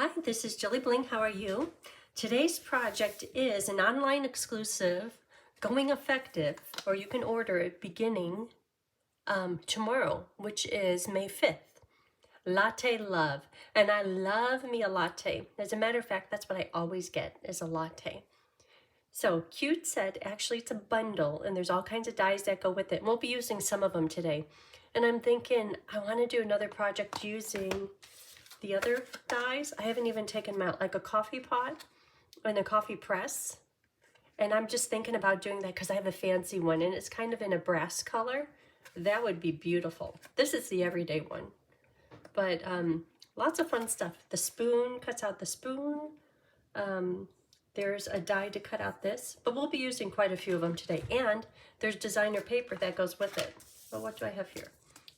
Hi, this is JilliBling. How are you? Today's project is an online exclusive going effective, or you can order it beginning tomorrow, which is May 5th. Latte Love. And I love me a latte. As a matter of fact, that's what I always get is a latte. So cute set, actually it's a bundle and there's all kinds of dies that go with it. We'll be using some of them today. And I'm thinking I want to do another project using the other dies. I haven't even taken them out, like a coffee pot and a coffee press. And I'm just thinking about doing that because I have a fancy one and it's kind of in a brass color. That would be beautiful. This is the everyday one. But lots of fun stuff. The spoon cuts out the spoon. There's a die to cut out this, but we'll be using quite a few of them today. And there's designer paper that goes with it. Well, what do I have here?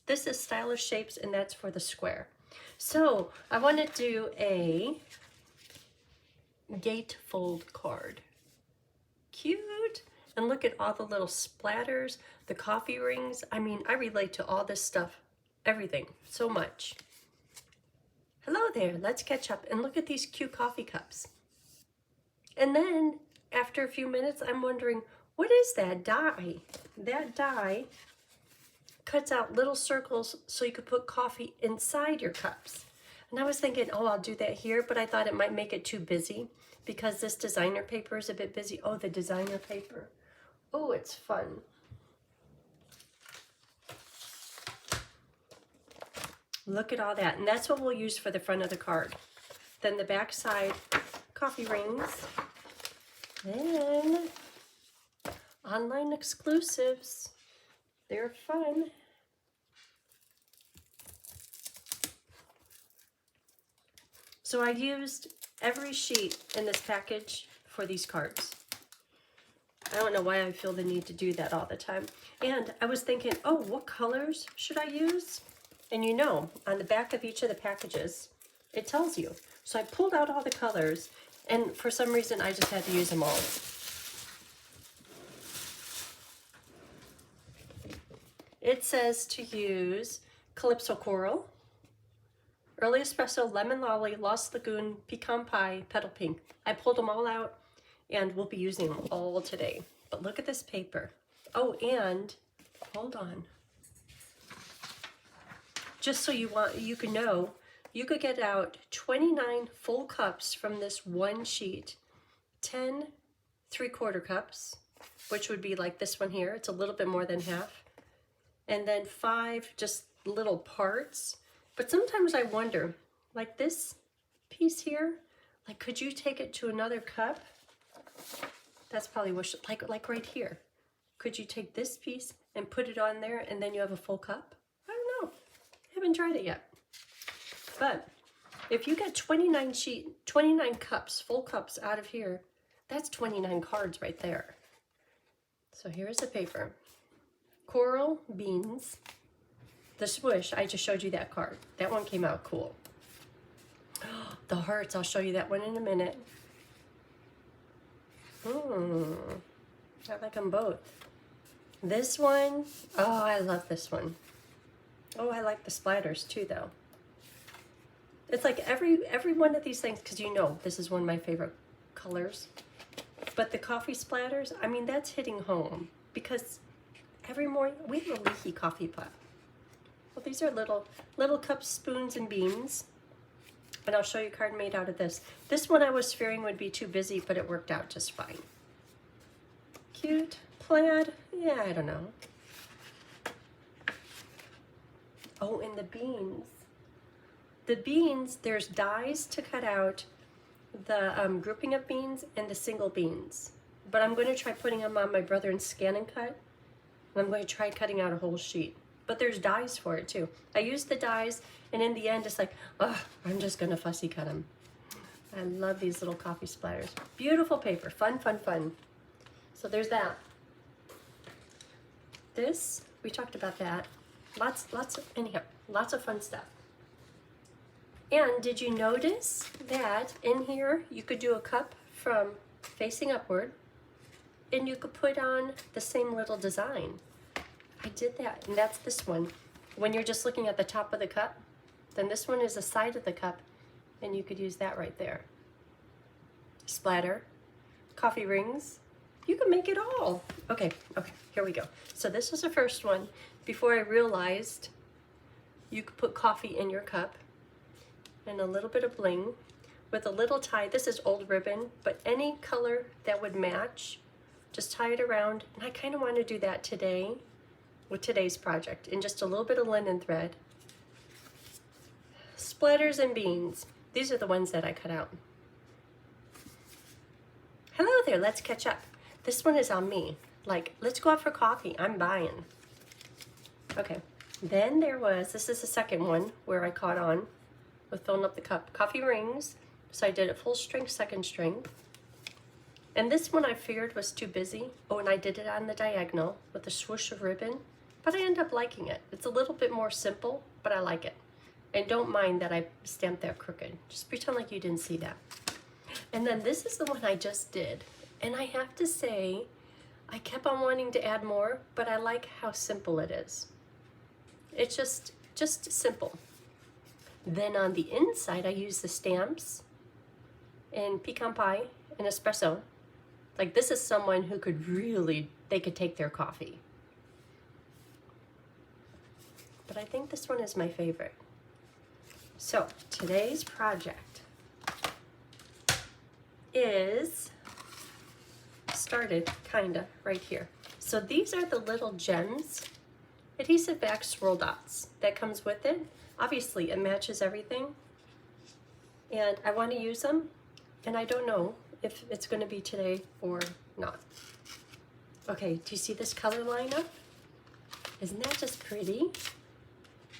This is Stylish Shapes, and that's for the square. So I want to do a gatefold card. Cute. And look at all the little splatters, the coffee rings. I mean, I relate to all this stuff, everything, so much. Hello there, let's catch up and look at these cute coffee cups. And then after a few minutes, I'm wondering, what is that die? That die cuts out little circles so you could put coffee inside your cups. And I was thinking, oh, I'll do that here, but I thought it might make it too busy because this designer paper is a bit busy. Oh, the designer paper. Oh, it's fun. Look at all that. And that's what we'll use for the front of the card. Then the back side, coffee rings. Then online exclusives. They're fun. So I used every sheet in this package for these cards. I don't know why I feel the need to do that all the time. And I was thinking, oh, what colors should I use? And you know, on the back of each of the packages, it tells you. So I pulled out all the colors, and for some reason, I just had to use them all. It says to use Calypso Coral, Early Espresso, Lemon Lolly, Lost Lagoon, Pecan Pie, Petal Pink. I pulled them all out, and we'll be using them all today. But look at this paper. Oh, and hold on. Just so you can know, you could get out 29 full cups from this one sheet, 10 3/4 cups, which would be like this one here. It's a little bit more than half. And then 5 just little parts. But sometimes I wonder, like this piece here, like could you take it to another cup? That's probably what, like right here. Could you take this piece and put it on there and then you have a full cup? I don't know. I haven't tried it yet. But if you get 29 cups, full cups out of here, that's 29 cards right there. So here's the paper. Coral beans. The swoosh, I just showed you that card. That one came out cool. The hearts, I'll show you that one in a minute. I like them both. This one, oh, I love this one. Oh, I like the splatters too, though. It's like every one of these things, because you know this is one of my favorite colors. But the coffee splatters, I mean, that's hitting home. Because every morning, we have a leaky coffee pot. Well, these are little cups, spoons, and beans. And I'll show you a card made out of this. This one I was fearing would be too busy, but it worked out just fine. Cute, plaid, yeah, I don't know. Oh, and the beans. The beans, there's dies to cut out the grouping of beans and the single beans. But I'm going to try putting them on my brother and scan and cut. And I'm going to try cutting out a whole sheet. But there's dies for it too. I used the dies, and in the end, it's like, oh, I'm just going to fussy cut them. I love these little coffee splatters. Beautiful paper. Fun, fun, fun. So there's that. This, we talked about that. Lots of fun stuff. And did you notice that in here you could do a cup from facing upward and you could put on the same little design? I did that, and that's this one. When you're just looking at the top of the cup, then this one is the side of the cup, and you could use that right there. Splatter, coffee rings, you can make it all. Okay, here we go. So this was the first one. Before I realized you could put coffee in your cup, and a little bit of bling with a little tie. This is old ribbon, but any color that would match, just tie it around. And I kind of want to do that today with today's project, and just a little bit of linen thread. Splatters and beans. These are the ones that I cut out. Hello there, let's catch up. This one is on me. Like, let's go out for coffee, I'm buying. Okay, then there was, this is the second one where I caught on with filling up the cup. Coffee rings, so I did it full string, second string. And this one I figured was too busy. Oh, and I did it on the diagonal with a swoosh of ribbon, but I end up liking it. It's a little bit more simple, but I like it. And don't mind that I stamped that crooked. Just pretend like you didn't see that. And then this is the one I just did. And I have to say, I kept on wanting to add more, but I like how simple it is. It's just simple. Then on the inside, I use the stamps and pecan pie and espresso. Like, this is someone who could really, they could take their coffee. But I think this one is my favorite. So today's project is started kinda right here. So these are the little gems, adhesive back swirl dots that comes with it. Obviously it matches everything, and I want to use them, and I don't know if it's going to be today or not. Okay, do you see this color lineup? Isn't that just pretty?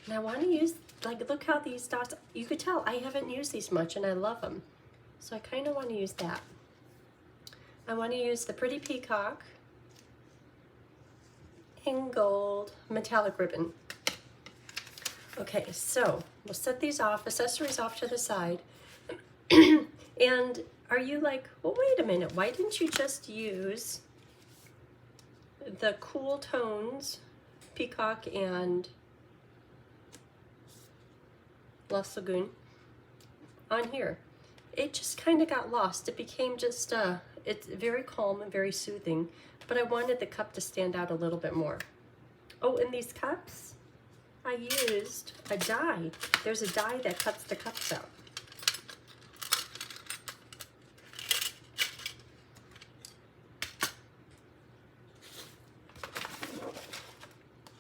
And I want to use, like, look how these dots, you could tell I haven't used these much and I love them. So I kind of want to use that. I want to use the pretty peacock in gold metallic ribbon. Okay, so we'll set these off, accessories off to the side. And are you like, well, wait a minute, why didn't you just use the cool tones, peacock and Lost Lagoon on here? It just kind of got lost. It became just, it's very calm and very soothing, but I wanted the cup to stand out a little bit more. Oh, in these cups, I used a die. There's a die that cuts the cups out.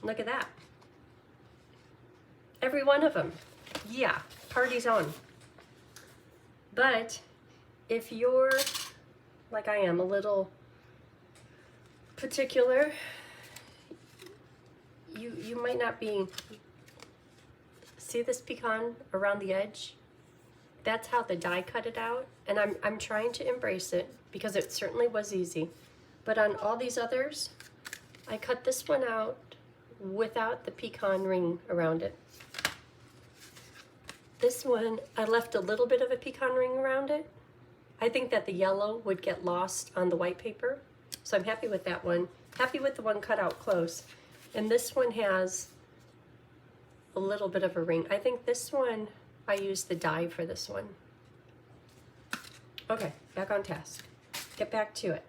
Look at that. Every one of them. Yeah, party's on. But if you're, like I am, a little particular, you might not be, see this pecan around the edge? That's how the die cut it out, and I'm trying to embrace it because it certainly was easy. But on all these others, I cut this one out without the pecan ring around it. This one, I left a little bit of a pecan ring around it. I think that the yellow would get lost on the white paper, so I'm happy with that one. Happy with the one cut out close. And this one has a little bit of a ring. I think this one, I used the die for this one. Okay, back on task. Get back to it.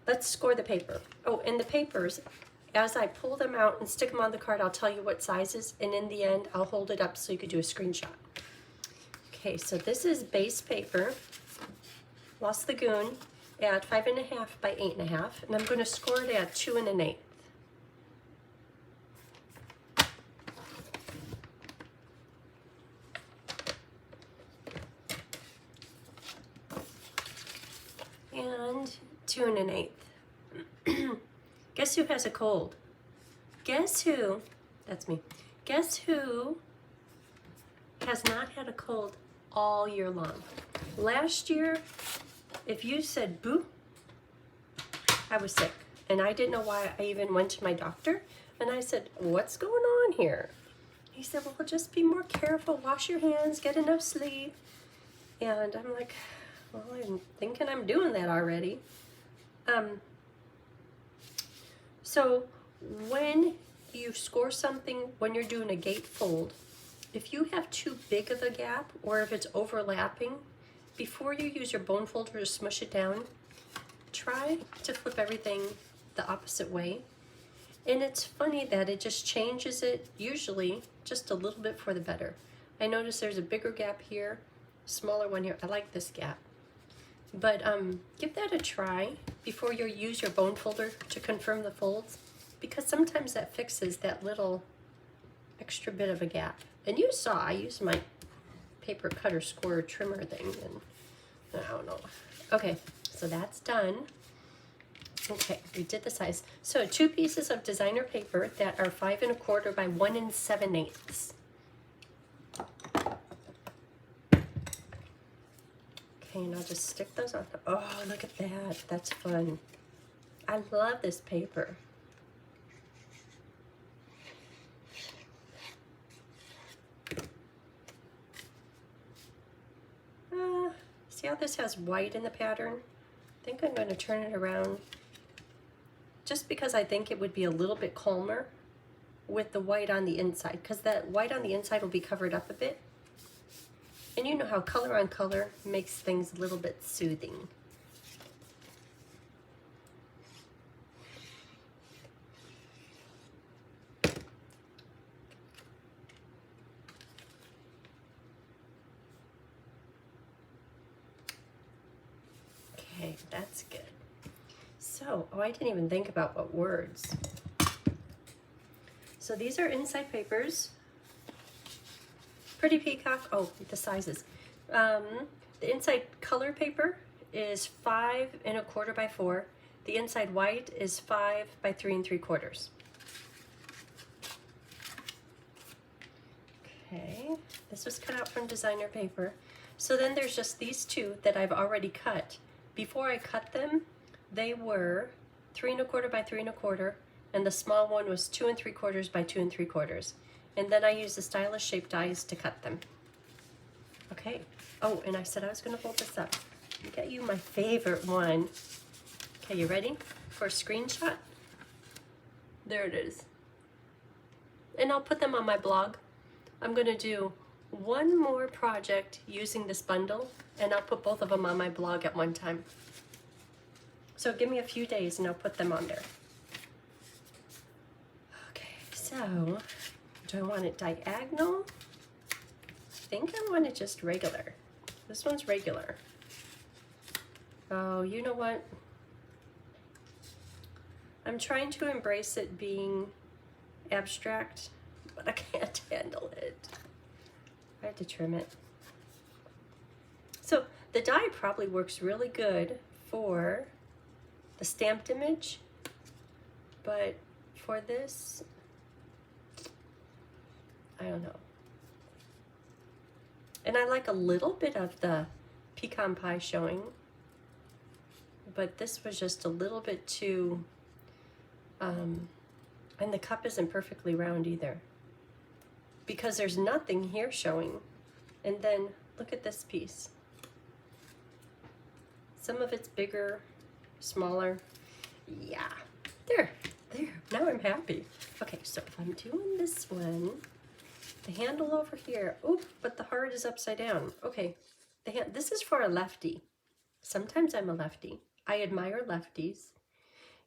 Let's score the paper. Oh, and the papers, as I pull them out and stick them on the card, I'll tell you what sizes, and in the end, I'll hold it up so you could do a screenshot. Okay, so this is base paper, Lost Lagoon, at 5.5 by 8.5, and I'm going to score it at 2 1/8. And 2 1/8. Guess who has a cold? Guess who? That's me. Guess who has not had a cold all year long? Last year, if you said boo, I was sick. And I didn't know why. I even went to my doctor and I said, what's going on here? He said, well, just be more careful, wash your hands, get enough sleep. And I'm like, well, I'm thinking I'm doing that already. So when you score something, when you're doing a gatefold, if you have too big of a gap or if it's overlapping, before you use your bone folder to smush it down, try to flip everything the opposite way. And it's funny that it just changes it, usually just a little bit for the better. I notice there's a bigger gap here, smaller one here. I like this gap. But give that a try before you use your bone folder to confirm the folds, because sometimes that fixes that little extra bit of a gap. And you saw I used my paper cutter square trimmer thing, and I don't know. Okay, so that's done. Okay, we did the size. So 2 pieces of designer paper that are 5 1/4 by 1 7/8. Okay, and I'll just stick those on. Oh, look at that. That's fun. I love this paper. See how this has white in the pattern? I think I'm going to turn it around just because I think it would be a little bit calmer with the white on the inside, because that white on the inside will be covered up a bit. And you know how color on color makes things a little bit soothing. Okay, that's good. So, oh, I didn't even think about what words. So these are inside papers. Pretty Peacock, oh, the sizes. The inside color paper is 5 1/4 by 4. The inside white is 5 by 3 3/4. Okay, this was cut out from designer paper. So then there's just these 2 that I've already cut. Before I cut them, they were 3 1/4 by 3 1/4, and the small one was 2 3/4 by 2 3/4. And then I used the stylish shaped dies to cut them. Okay. Oh, and I said I was going to hold this up. I'll get you my favorite one. Okay, you ready for a screenshot? There it is. And I'll put them on my blog. I'm going to do one more project using this bundle, and I'll put both of them on my blog at one time. So give me a few days and I'll put them on there. Okay, so do I want it diagonal? I think I want it just regular. This one's regular. Oh, you know what? I'm trying to embrace it being abstract, but I can't handle it. I had to trim it. So the die probably works really good for the stamped image, but for this, I don't know. And I like a little bit of the pecan pie showing, but this was just a little bit too, and the cup isn't perfectly round either, because there's nothing here showing. And then look at this piece. Some of it's bigger, smaller. Yeah, there. Now I'm happy. Okay, so if I'm doing this one, the handle over here, oh, but the heart is upside down. Okay, this is for a lefty. Sometimes I'm a lefty. I admire lefties.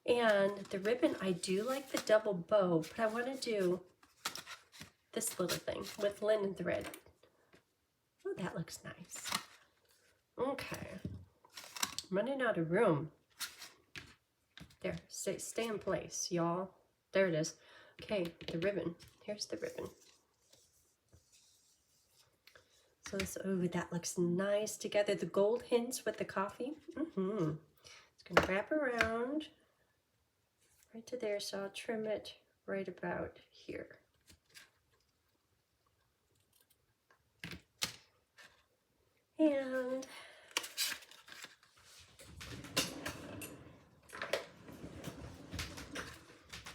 And the ribbon, I do like the double bow, but I want to do this little thing with linen thread. Oh, that looks nice. Okay, I'm running out of room. There, stay in place, y'all. There it is. Okay, the ribbon. Here's the ribbon. So this, oh, that looks nice together. The gold hints with the coffee. It's gonna wrap around right to there, so I'll trim it right about here. And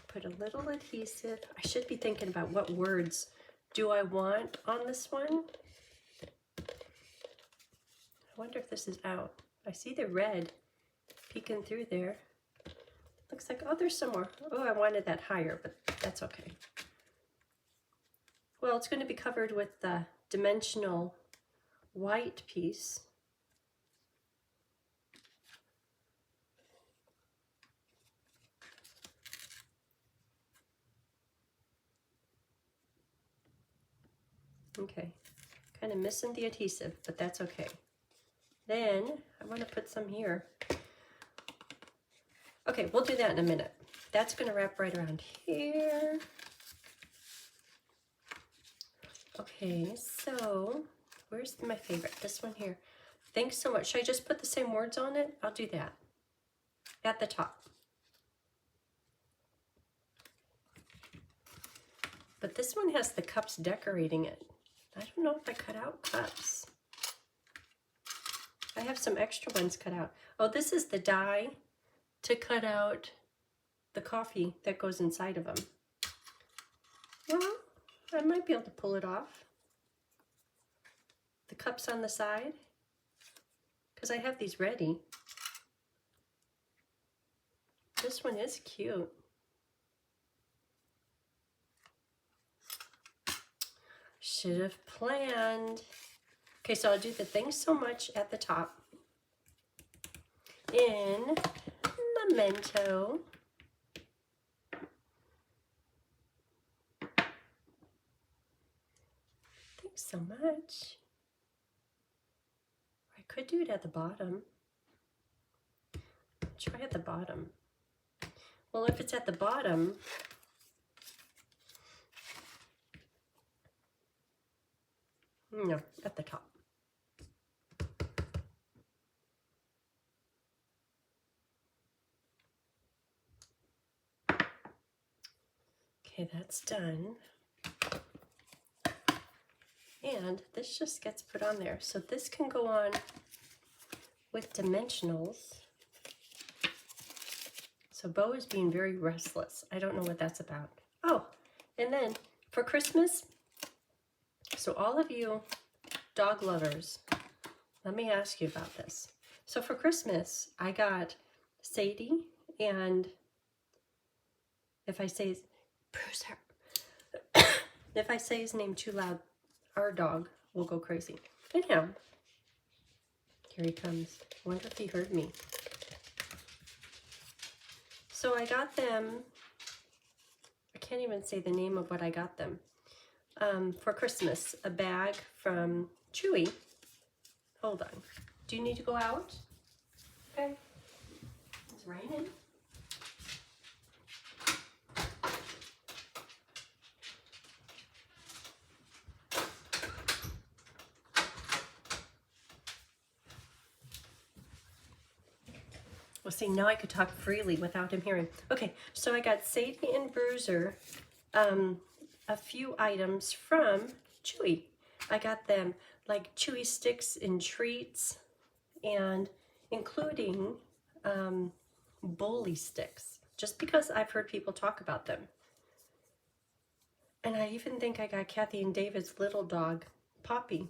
put a little adhesive. I should be thinking about what words do I want on this one. I wonder if this is out. I see the red peeking through there. Looks like, oh, there's some more. Oh, I wanted that higher, but that's okay. Well, it's going to be covered with the dimensional white piece. Okay, kind of missing the adhesive, but that's okay. Then I want to put some here. Okay, we'll do that in a minute. That's going to wrap right around here. Okay, so where's my favorite? This one here. Thanks so much. Should I just put the same words on it? I'll do that at the top. But this one has the cups decorating it. I don't know if I cut out cups. I have some extra ones cut out. Oh, this is the die to cut out the coffee that goes inside of them. Well, I might be able to pull it off. The cups on the side, because I have these ready. This one is cute. Should have planned. Okay, so I'll do the thanks so much at the top. In Memento. Thanks so much. I could do it at the bottom. Try at the bottom. Well, if it's at the bottom, no, at the top. Okay, that's done. And this just gets put on there. So this can go on with dimensionals. So Bo is being very restless. I don't know what that's about. Oh, and then for Christmas, so all of you dog lovers, let me ask you about this. So for Christmas, I got Sadie, and if I say Bruiser, if I say his name too loud, our dog will go crazy. Anyhow, here he comes. I wonder if he heard me. So I got them, I can't even say the name of what I got them, for Christmas, a bag from Chewy. Hold on. Do you need to go out? Okay. It's raining. Well, see, now I could talk freely without him hearing. Okay, so I got Sadie and Bruiser a few items from Chewy. I got them like Chewy sticks and treats, and including bully sticks, just because I've heard people talk about them. And I even think I got Kathy and David's little dog, Poppy,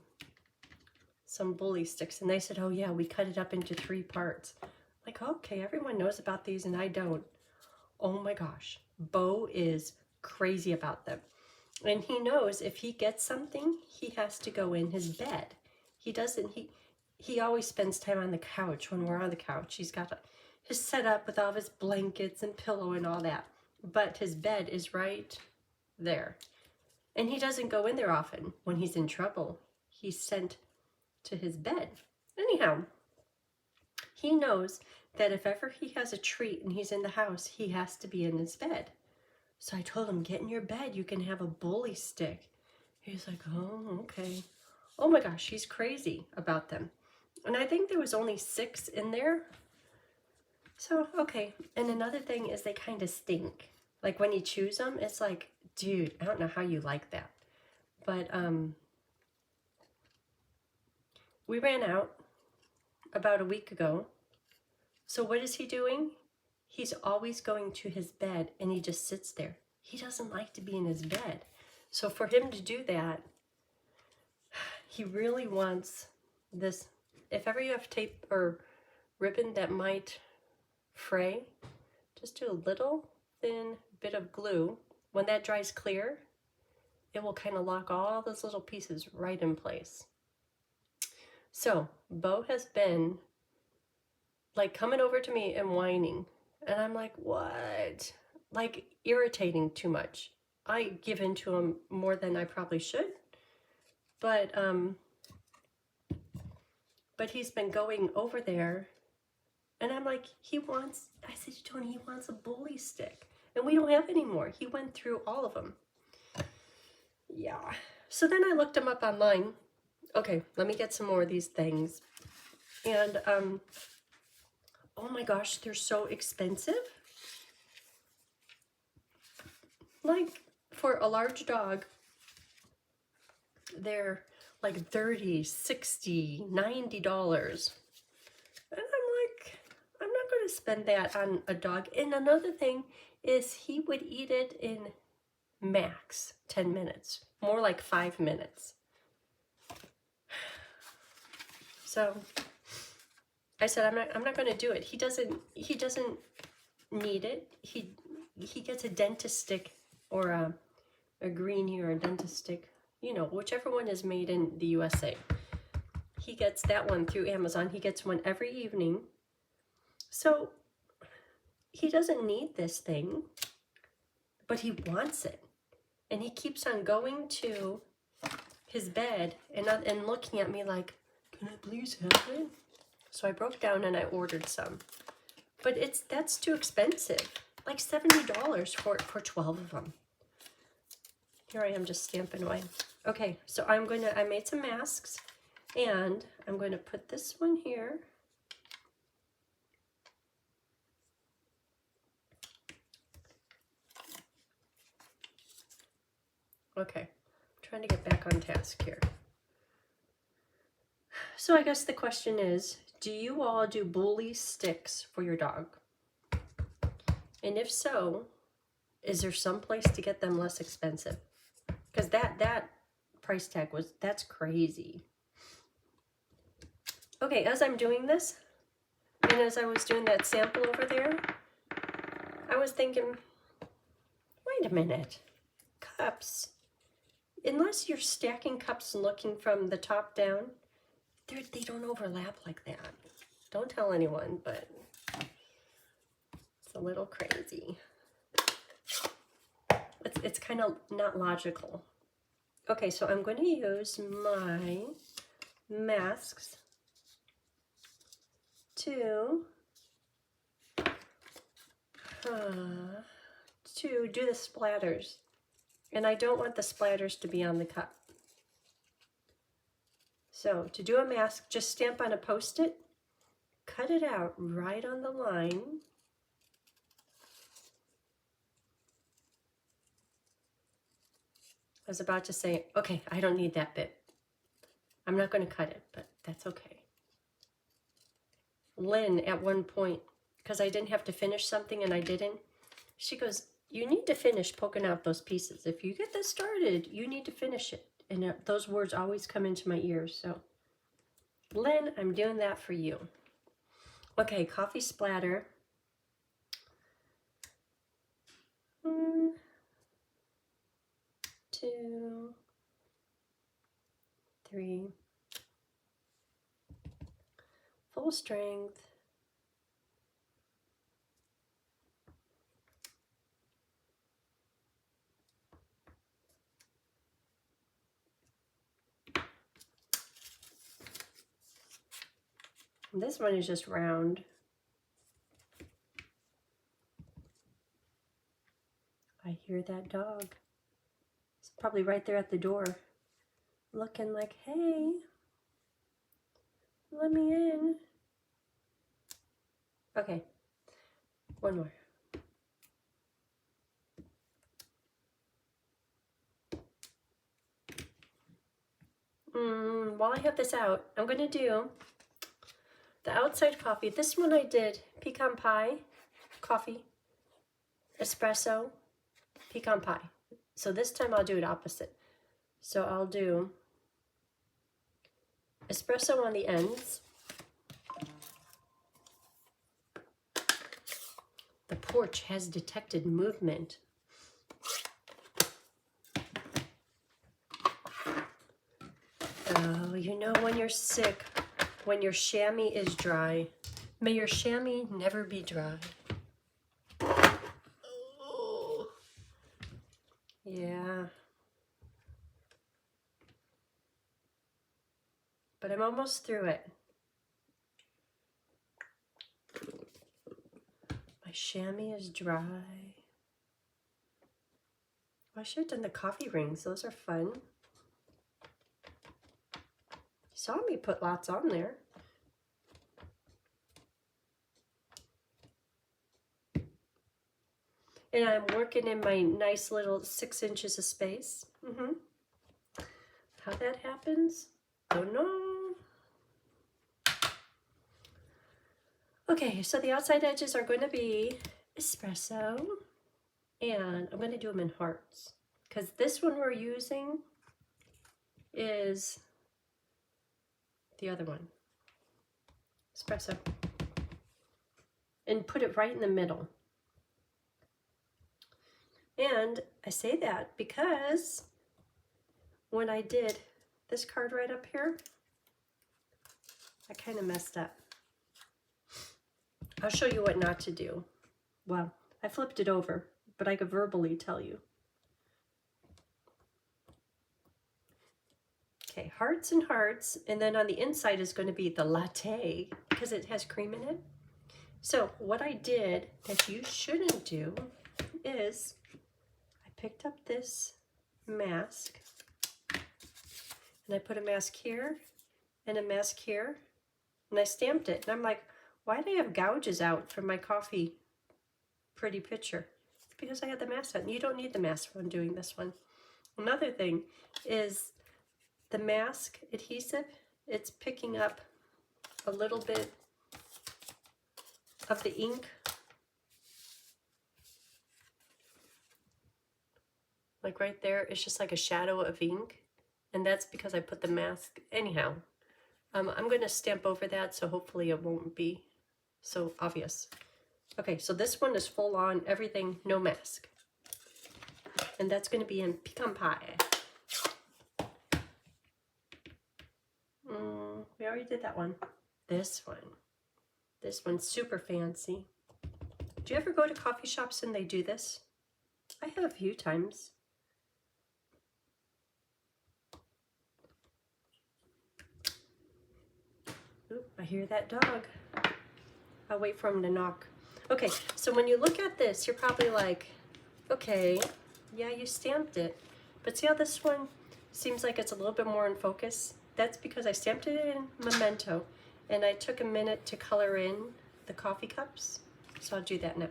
some bully sticks. And they said, oh yeah, we cut it up into 3 parts. Like, okay, everyone knows about these and I don't. Oh my gosh, Bo is crazy about them. And he knows if he gets something, he has to go in his bed. He doesn't, he always spends time on the couch when we're on the couch. He's got his setup with all of his blankets and pillow and all that. But his bed is right there. And he doesn't go in there often. When he's in trouble, he's sent to his bed. Anyhow, he knows that if ever he has a treat and he's in the house, he has to be in his bed. So I told him, get in your bed. You can have a bully stick. He's like, oh, okay. Oh my gosh, he's crazy about them. And I think there was only 6 in there. So, okay. And another thing is they kind of stink. Like when you chews them, it's like, dude, I don't know how you like that. But we ran out about a week ago. So what is he doing? He's always going to his bed and he just sits there. He doesn't like to be in his bed. So for him to do that, he really wants this. If ever you have tape or ribbon that might fray, just do a little thin bit of glue. When that dries clear, it will kind of lock all those little pieces right in place. So Bo has been like coming over to me and whining, and I'm like, what? Like irritating too much. I give in to him more than I probably should, but he's been going over there, and I'm like, I said to Tony, he wants a bully stick, and we don't have any more. He went through all of them. Yeah. So then I looked them up online. Okay, let me get some more of these things. And oh my gosh, they're so expensive. Like for a large dog, they're like $30, $60, $90. And I'm like, I'm not going to spend that on a dog. And another thing is he would eat it in max 10 minutes, more like 5 minutes. So I said, I'm not going to do it. He doesn't need it. He gets a dentist stick or a greenie or a dentist stick, you know, whichever one is made in the USA. He gets that one through Amazon. He gets one every evening. So he doesn't need this thing, but he wants it. And he keeps on going to his bed and looking at me like, can I please have it? So I broke down and I ordered some. But that's too expensive. Like $70 for 12 of them. Here I am just stamping away. Okay, so I made some masks, and I'm going to put this one here. Okay, I'm trying to get back on task here. So I guess the question is, do you all do bully sticks for your dog? And if so, is there some place to get them less expensive? Because that price tag that's crazy. Okay, as I'm doing this, and as I was doing that sample over there, I was thinking, wait a minute, cups. Unless you're stacking cups and looking from the top down, they don't overlap like that. Don't tell anyone, but it's a little crazy. It's kind of not logical. Okay, so I'm going to use my masks to do the splatters. And I don't want the splatters to be on the cup. So to do a mask, just stamp on a Post-it, cut it out right on the line. I was about to say, okay, I don't need that bit. I'm not going to cut it, but that's okay. Lynn, at one point, because I didn't have to finish something and I didn't, she goes, you need to finish poking out those pieces. If you get this started, you need to finish it. And those words always come into my ears. So, Lynn, I'm doing that for you. Okay, coffee splatter. 1, 2, 3. Full strength. And this one is just round. I hear that dog. It's probably right there at the door, looking like, hey, let me in. Okay, one more. While I have this out, I'm going to do the outside coffee. This one I did pecan pie, coffee, espresso, pecan pie. So this time I'll do it opposite. So I'll do espresso on the ends. The porch has detected movement. You know when you're sick, when your chamois is dry. May your chamois never be dry. Oh. Yeah. But I'm almost through it. My chamois is dry. I should have done the coffee rings. Those are fun. You saw me put lots on there. And I'm working in my nice little 6 inches of space. How that happens, don't know. Okay, so the outside edges are going to be espresso. And I'm going to do them in hearts. Because this one we're using is the other one. Espresso. And put it right in the middle. And I say that because when I did this card right up here, I kind of messed up. I'll show you what not to do. Well, I flipped it over, but I could verbally tell you. Okay, hearts and hearts, and then on the inside is going to be the latte because it has cream in it. So what I did that you shouldn't do is I picked up this mask and I put a mask here and a mask here and I stamped it. And I'm like, why do I have gouges out from my coffee pretty picture? It's because I had the mask on. You don't need the mask when doing this one. Another thing is the mask adhesive, it's picking up a little bit of the ink. Like right there, it's just like a shadow of ink. And that's because I put the mask. Anyhow, I'm going to stamp over that, so hopefully it won't be so obvious. Okay, so this one is full on, everything, no mask. And that's going to be in pecan pie. We already did that one. This one's super fancy. Do you ever go to coffee shops and they do this? I have a few times. Oop, I hear that dog. I'll wait for him to knock. Okay, so when you look at this, you're probably like, okay, yeah, you stamped it. But see how this one seems like it's a little bit more in focus? That's because I stamped it in Memento and I took a minute to color in the coffee cups. So I'll do that now.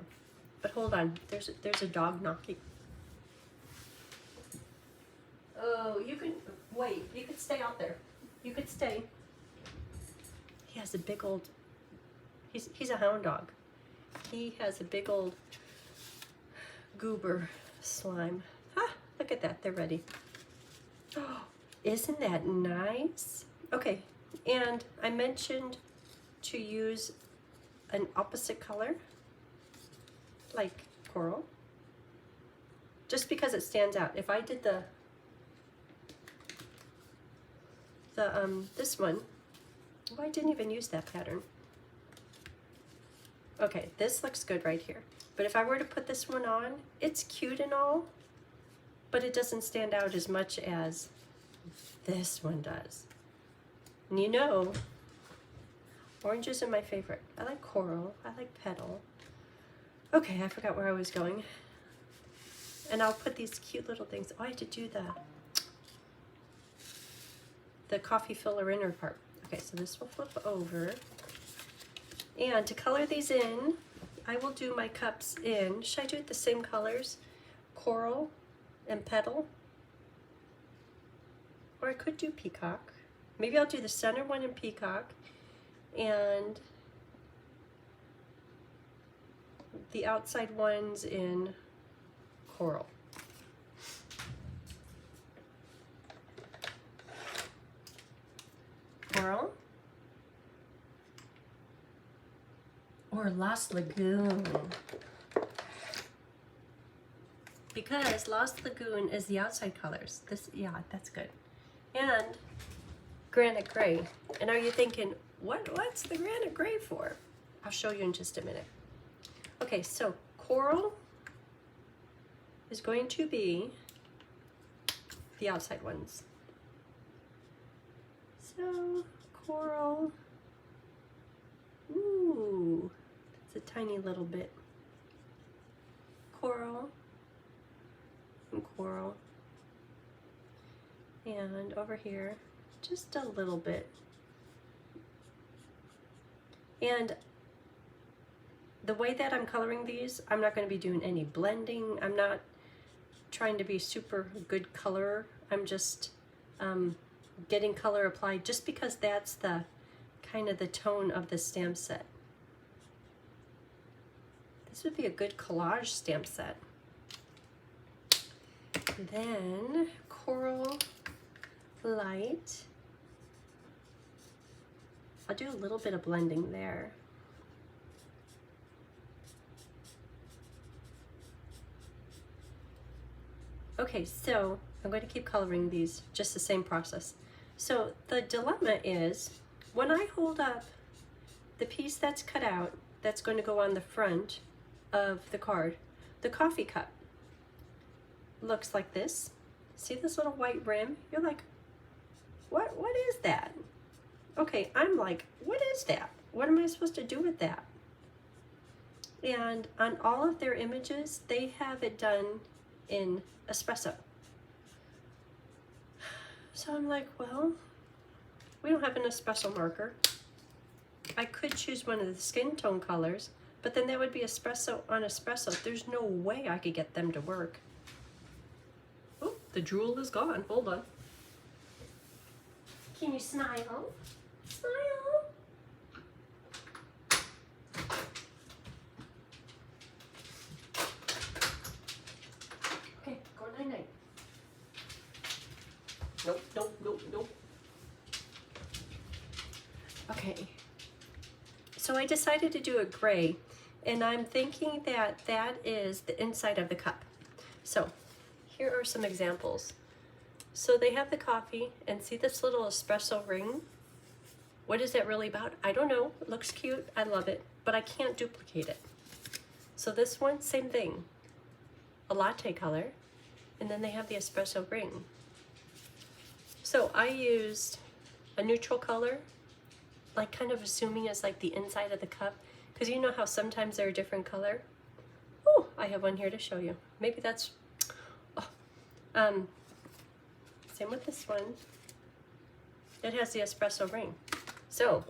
But hold on, there's a dog knocking. Oh, you can wait. You could stay out there. You could stay. He has a big old. He's a hound dog. He has a big old goober slime. Ah, look at that. They're ready. Oh, isn't that nice? Okay, and I mentioned to use an opposite color, like coral, just because it stands out. If I did this one, oh, I didn't even use that pattern. Okay, this looks good right here. But if I were to put this one on, it's cute and all, but it doesn't stand out as much as this one does. And you know, oranges are my favorite. I like coral, I like petal. Okay, I forgot where I was going. And I'll put these cute little things. Oh, I had to do the coffee filler inner part. Okay, so this will flip over. And to color these in, I will do my cups in. Should I do it the same colors? Coral and petal. Or I could do peacock. Maybe I'll do the center one in peacock and the outside ones in coral. Coral. Or Lost Lagoon. Because Lost Lagoon is the outside colors. This, yeah, that's good. And granite gray. And are you thinking, what's the granite gray for? I'll show you in just a minute. Okay, so coral is going to be the outside ones. So coral, ooh, it's a tiny little bit. Coral and coral. And over here, just a little bit. And the way that I'm coloring these, I'm not going to be doing any blending. I'm not trying to be super good color. I'm just getting color applied just because that's the kind of the tone of the stamp set. This would be a good collage stamp set. Then coral light. I'll do a little bit of blending there. Okay, so I'm going to keep coloring these, just the same process. So the dilemma is, when I hold up the piece that's cut out, that's going to go on the front of the card, the coffee cup looks like this. See this little white rim? You're like, what is that? Okay, I'm like, what is that? What am I supposed to do with that? And on all of their images, they have it done in espresso. So I'm like, well, we don't have an espresso marker. I could choose one of the skin tone colors, but then that would be espresso on espresso. There's no way I could get them to work. Oh, the drool is gone. Hold on. Can you smile? Smile. Okay, go night-night. Nope, nope, nope, nope. Okay, so I decided to do a gray, and I'm thinking that that is the inside of the cup. So here are some examples. So they have the coffee, and see this little espresso ring? What is that really about? I don't know. It looks cute. I love it, but I can't duplicate it. So this one, same thing. A latte color, and then they have the espresso ring. So I used a neutral color, like kind of assuming it's like the inside of the cup, because you know how sometimes they're a different color. Oh, I have one here to show you. Maybe that's, same with this one. It has the espresso ring. So,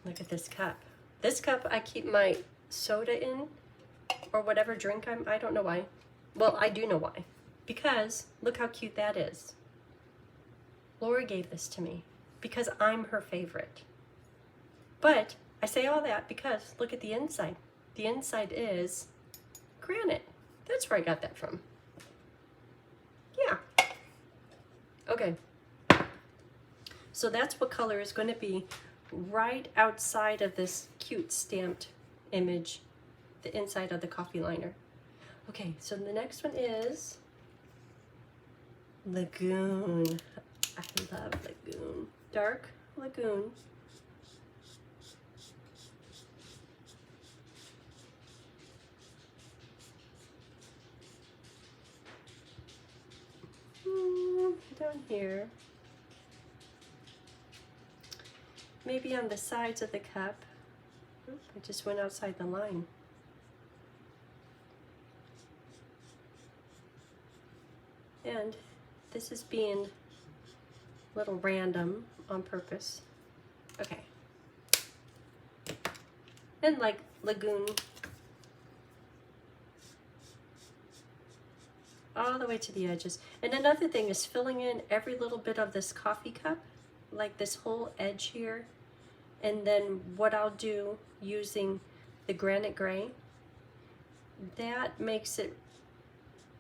look at this cup. This cup I keep my soda in, or whatever drink I don't know why. Well, I do know why. Because look how cute that is. Laura gave this to me because I'm her favorite. But I say all that because look at the inside. The inside is granite. That's where I got that from. Yeah. Okay. So that's what color is going to be right outside of this cute stamped image, the inside of the coffee liner. Okay, so the next one is Lagoon. I love Lagoon. Dark Lagoon. Down here. Maybe on the sides of the cup. Oop, I just went outside the line. And this is being a little random on purpose. Okay. And like Lagoon. All the way to the edges. And another thing is filling in every little bit of this coffee cup, like this whole edge here. And then what I'll do using the granite gray, that makes it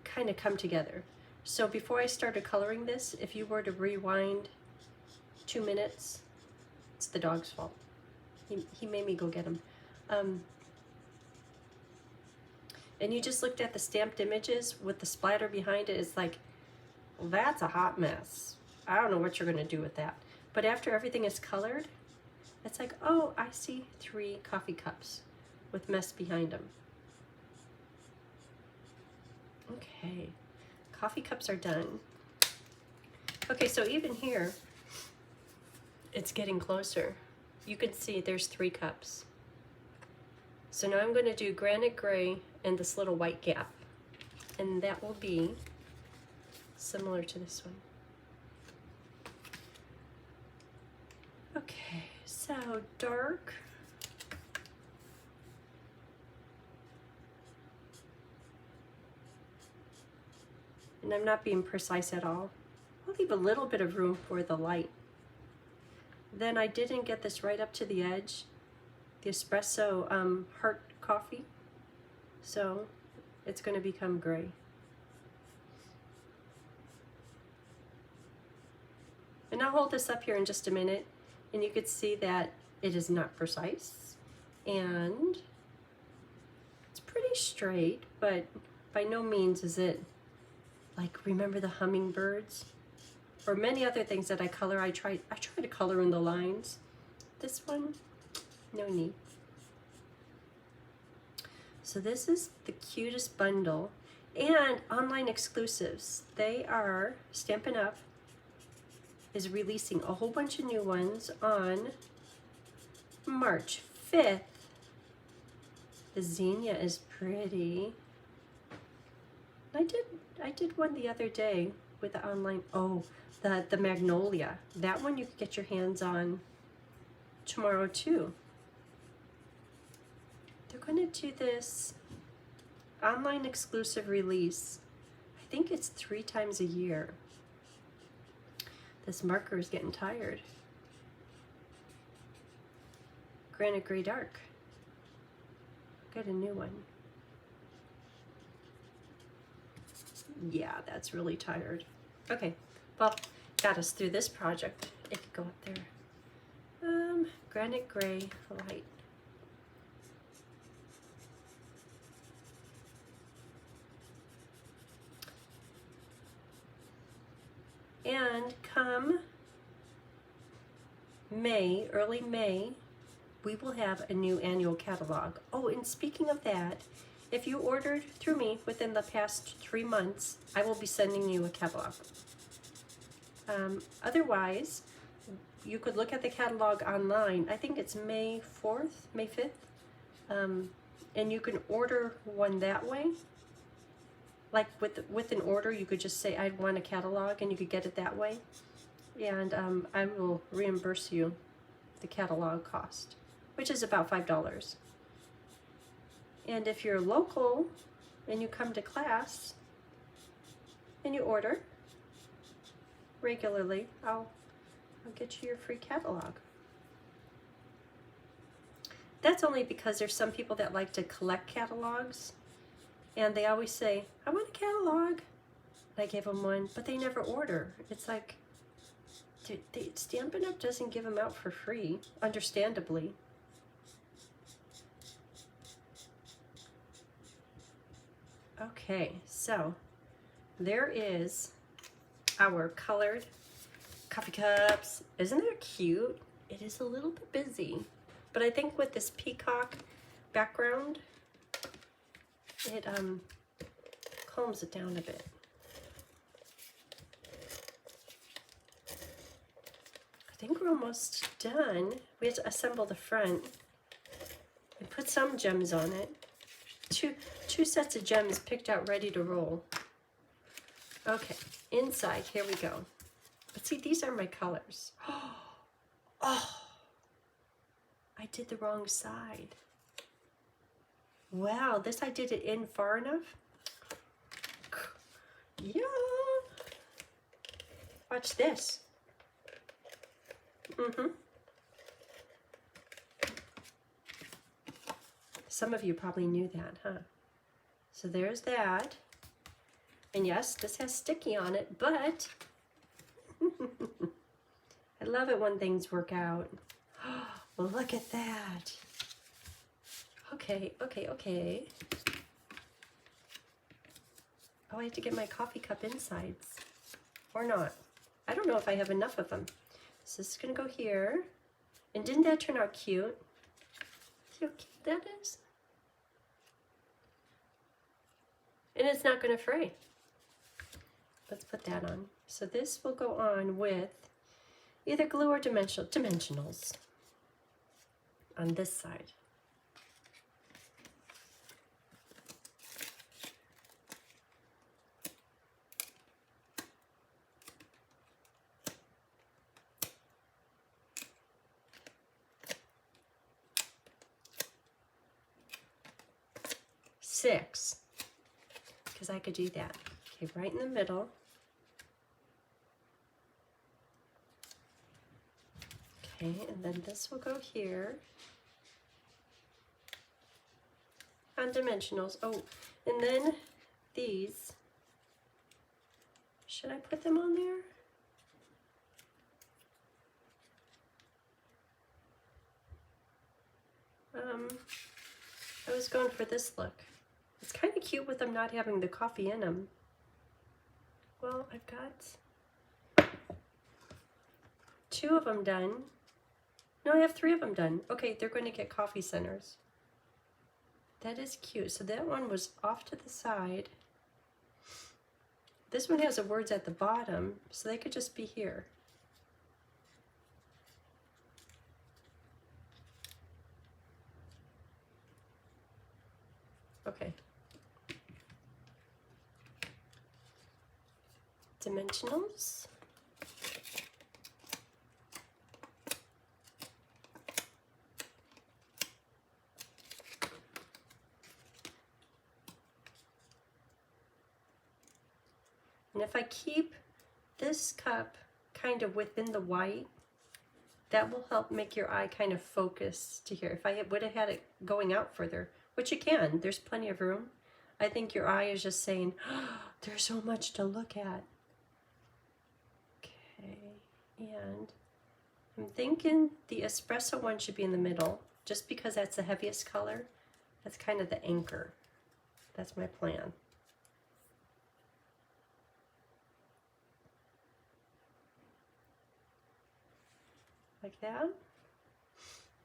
kind of come together. So before I started coloring this, if you were to rewind 2 minutes, it's the dog's fault. He made me go get him. And you just looked at the stamped images with the splatter behind it. It's like, Well, that's a hot mess. I don't know what you're gonna do with that. But after everything is colored, it's like, oh, I see 3 coffee cups with mess behind them. Okay, coffee cups are done. Okay, so even here, it's getting closer. You can see there's 3 cups. So now I'm gonna do granite gray and this little white gap. And that will be similar to this one. Okay, so dark. And I'm not being precise at all. I'll leave a little bit of room for the light. Then I didn't get this right up to the edge, the espresso heart coffee. So it's going to become gray. And I'll hold this up here in just a minute, and you could see that it is not precise. And it's pretty straight, but by no means is it like, remember the hummingbirds? Or many other things that I color, I try to color in the lines. This one, no need. So this is the cutest bundle. And online exclusives. They are, Stampin' Up is releasing a whole bunch of new ones on March 5th. The zinnia is pretty. I did one the other day with the online, oh, the magnolia. That one you could get your hands on tomorrow too. They're gonna do this online exclusive release. I think it's 3 times a year. This marker is getting tired. Granite Gray Dark. Got a new one. Yeah, that's really tired. Okay, well, got us through this project. It could go up there. Granite Gray Light. And come May, early May, we will have a new annual catalog. Oh, and speaking of that, if you ordered through me within the past 3 months, I will be sending you a catalog. Otherwise, you could look at the catalog online. I think it's May 4th, May 5th. And you can order one that way. Like with an order, you could just say, I want a catalog, and you could get it that way. And I will reimburse you the catalog cost, which is about $5. And if you're local and you come to class and you order regularly, I'll get you your free catalog. That's only because there's some people that like to collect catalogs, and they always say, I want a catalog. I give them one, but they never order. It's like, Stampin' Up doesn't give them out for free, understandably. Okay, so there is our colored coffee cups. Isn't that cute? It is a little bit busy, but I think with this peacock background, it calms it down a bit. I think we're almost done. We have to assemble the front and put some gems on it. Two sets of gems picked out, ready to roll. Okay, inside, here we go. But see, these are my colors. Oh, I did the wrong side. Wow, this I did it in far enough. Yeah. Watch this. Some of you probably knew that, huh? So there's that. And yes, this has sticky on it, but I love it when things work out. Well, look at that. Okay. Oh, I have to get my coffee cup insides. or not. I don't know if I have enough of them. So this is gonna go here. And didn't that turn out cute? See how cute that is? And it's not gonna fray. Let's put that on. So this will go on with either glue or dimensionals on this side. Six, because I could do that. Okay, right in the middle. Okay, and then this will go here on dimensionals. Oh, and then these, should I put them on there? I was going for this look. It's kind of cute with them not having the coffee in them. Well, I've got 2 of them done. No, I have 3 of them done. Okay, they're going to get coffee centers. That is cute. So that one was off to the side. This one has the words at the bottom, so they could just be here. Okay. Dimensionals. And if I keep this cup kind of within the white, that will help make your eye kind of focus to here. If I would have had it going out further, which you can, there's plenty of room. I think your eye is just saying, oh, there's so much to look at. Okay, and I'm thinking the espresso one should be in the middle, just because that's the heaviest color. That's kind of the anchor. That's my plan. Like that.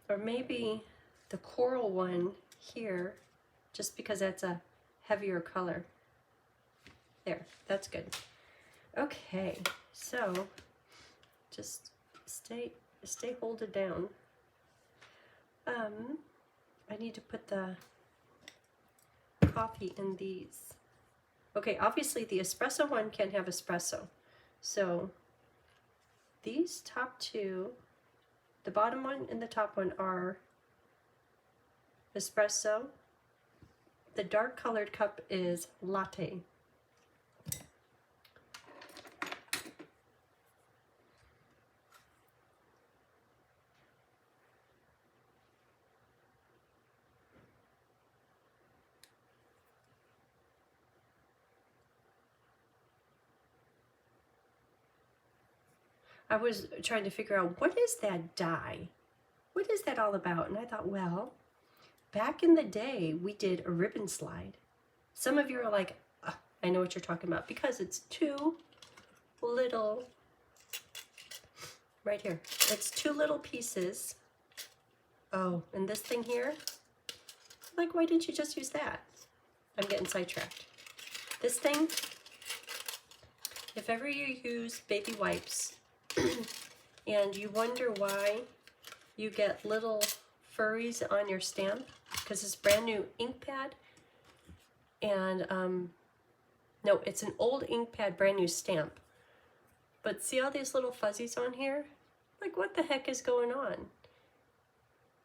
Or maybe the coral one here, just because that's a heavier color. There, that's good. Okay, so just stay holded down. I need to put the coffee in these. Okay, obviously the espresso one can't have espresso. So these top 2, the bottom one and the top one are espresso. The dark colored cup is latte. I was trying to figure out, what is that dye? What is that all about? And I thought, well, back in the day, we did a ribbon slide. Some of you are like, oh, I know what you're talking about, because it's 2 little, right here, it's 2 little pieces. Oh, and this thing here, like, why didn't you just use that? I'm getting sidetracked. This thing, if ever you use baby wipes and you wonder why you get little furries on your stamp, because it's brand new ink pad, and no, it's an old ink pad, brand new stamp. But see all these little fuzzies on here? Like, what the heck is going on?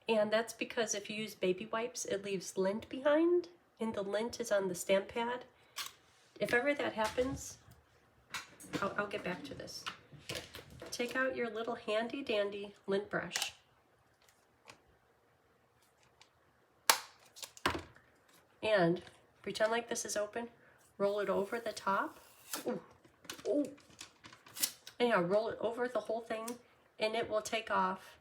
And that's because if you use baby wipes, it leaves lint behind, and the lint is on the stamp pad. If ever that happens, I'll get back to this. Take out your little handy dandy lint brush. And pretend like this is open. Roll it over the top. Ooh. Ooh. Anyhow, roll it over the whole thing, and it will take off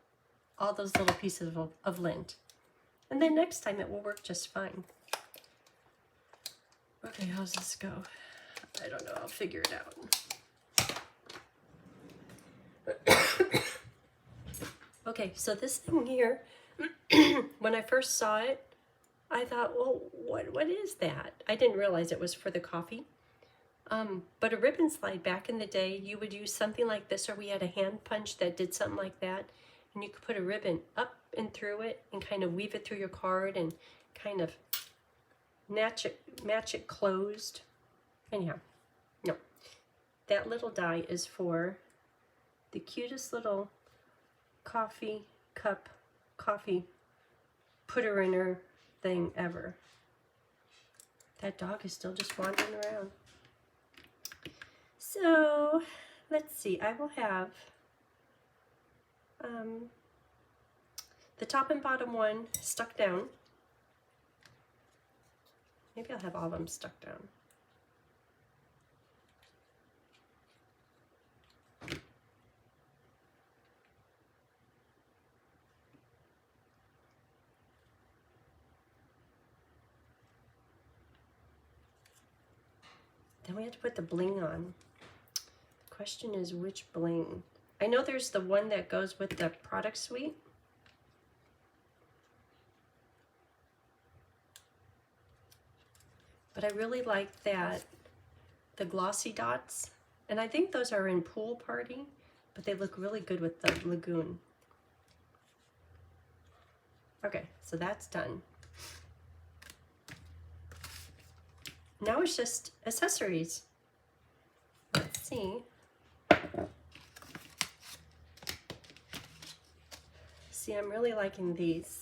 all those little pieces of lint. And then next time it will work just fine. Okay, how's this go? I don't know, I'll figure it out. Okay, so this thing here, when I first saw it, I thought, well, what is that? I didn't realize it was for the coffee. But a ribbon slide, back in the day, you would use something like this, or we had a hand punch that did something like that, and you could put a ribbon up and through it and kind of weave it through your card and kind of match it closed. Anyhow, no, that little die is for the cutest little coffee cup, coffee putter-inner thing ever. That dog is still just wandering around. So let's see, I will have the top and bottom one stuck down. Maybe I'll have all of them stuck down. Then we have to put the bling on. The question is which bling? I know there's the one that goes with the product suite. But I really like that, the glossy dots. And I think those are in Pool Party, but they look really good with the Lagoon. Okay, so that's done. Now it's just accessories. Let's see. See, I'm really liking these.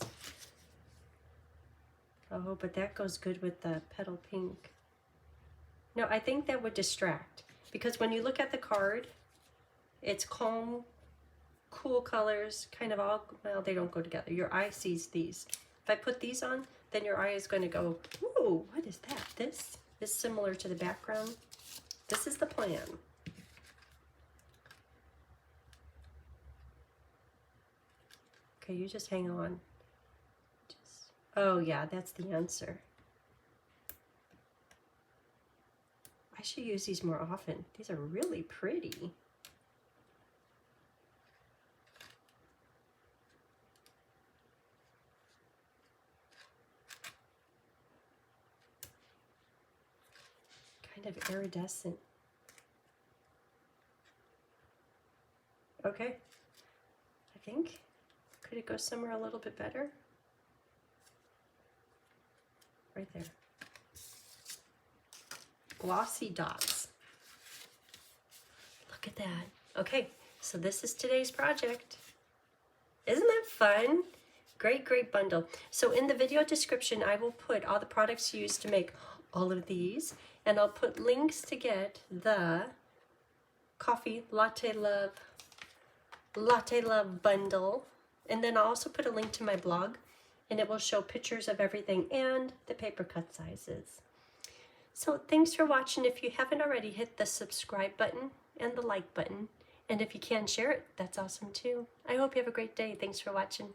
Oh, but that goes good with the petal pink. No, I think that would distract, because when you look at the card, it's calm, cool colors, kind of all, well, they don't go together. Your eye sees these. If I put these on, then your eye is going to go, ooh, what is that? This is similar to the background. This is the plan. Okay, you just hang on. Oh yeah, that's the answer. I should use these more often. These are really pretty. Kind of iridescent. Okay, I think, could it go somewhere a little bit better? Right there. Glossy dots. Look at that. Okay, so this is today's project. Isn't that fun? Great, great bundle. So in the video description, I will put all the products used to make all of these, and I'll put links to get the coffee Latte Love bundle, and then I'll also put a link to my blog, and it will show pictures of everything and the paper cut sizes. So thanks for watching. If you haven't already, hit the subscribe button and the like button. And if you can share it, that's awesome too. I hope you have a great day. Thanks for watching.